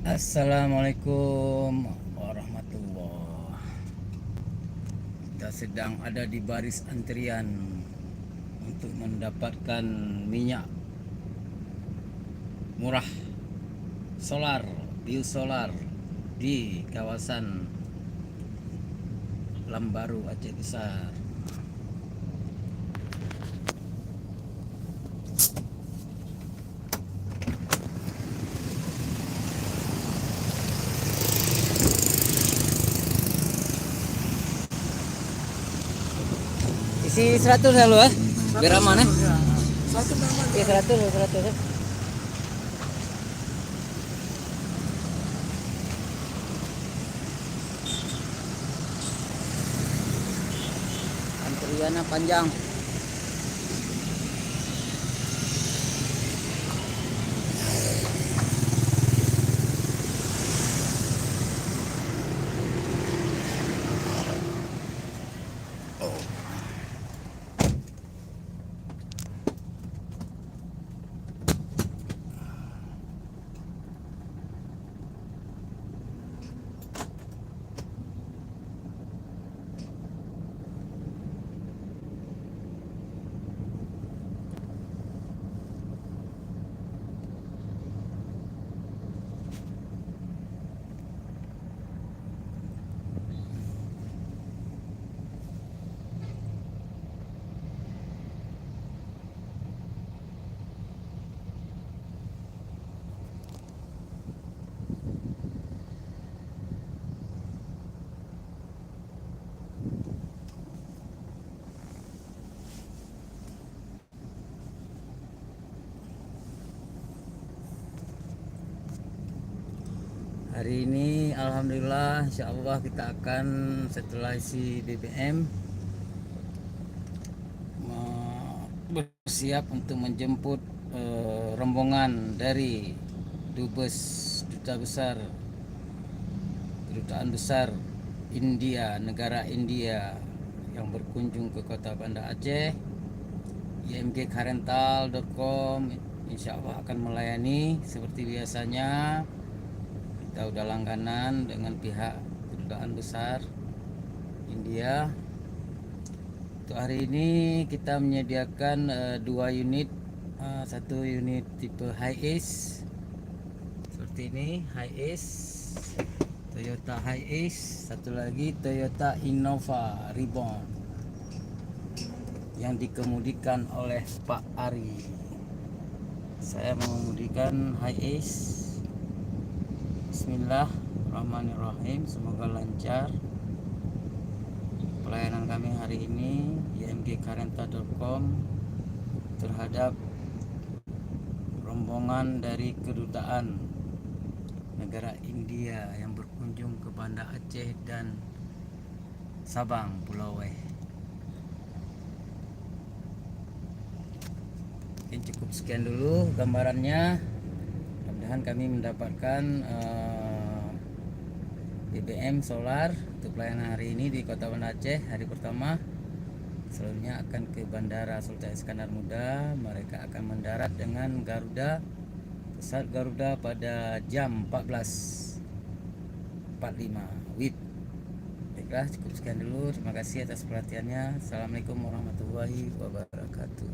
Assalamualaikum warahmatullah. Kita sedang ada di baris antrian untuk mendapatkan minyak murah solar, biosolar di kawasan Lambaru, Aceh Besar. Isi 100 ya lu ya? Biar aman ya? 100 aman. Iya 100 ya. Antriannya panjang. Hari ini alhamdulillah insyaallah kita akan setelah isi BBM bersiap untuk menjemput rombongan dari Dubes Duta Besar Kedutaan Besar India, negara India yang berkunjung ke Kota Banda Aceh. imgkarental.com insya Allah akan melayani seperti biasanya. Kita udah langganan dengan pihak Kedutaan Besar India. Untuk hari ini kita menyediakan 2 unit, satu unit tipe Hiace seperti ini, Hiace, Toyota Hiace, satu lagi Toyota Innova Reborn yang dikemudikan oleh Pak Ari. Saya mengemudikan Hiace. Bismillahirrahmanirrahim, semoga lancar pelayanan kami hari ini imgkarental.com terhadap rombongan dari kedutaan negara India yang berkunjung ke Banda Aceh dan Sabang, Pulau Weh. Mungkin cukup sekian dulu gambarannya. Mudah-mudahan kami mendapatkan BBM solar untuk pelayanan hari ini di Kota Banda Aceh hari pertama. Selanjutnya akan ke Bandara Sultan Iskandar Muda. Mereka akan mendarat dengan Garuda, pesawat Garuda pada jam 14.45 WIB. Baiklah, cukup sekian dulu. Terima kasih atas perhatiannya. Assalamualaikum warahmatullahi wabarakatuh.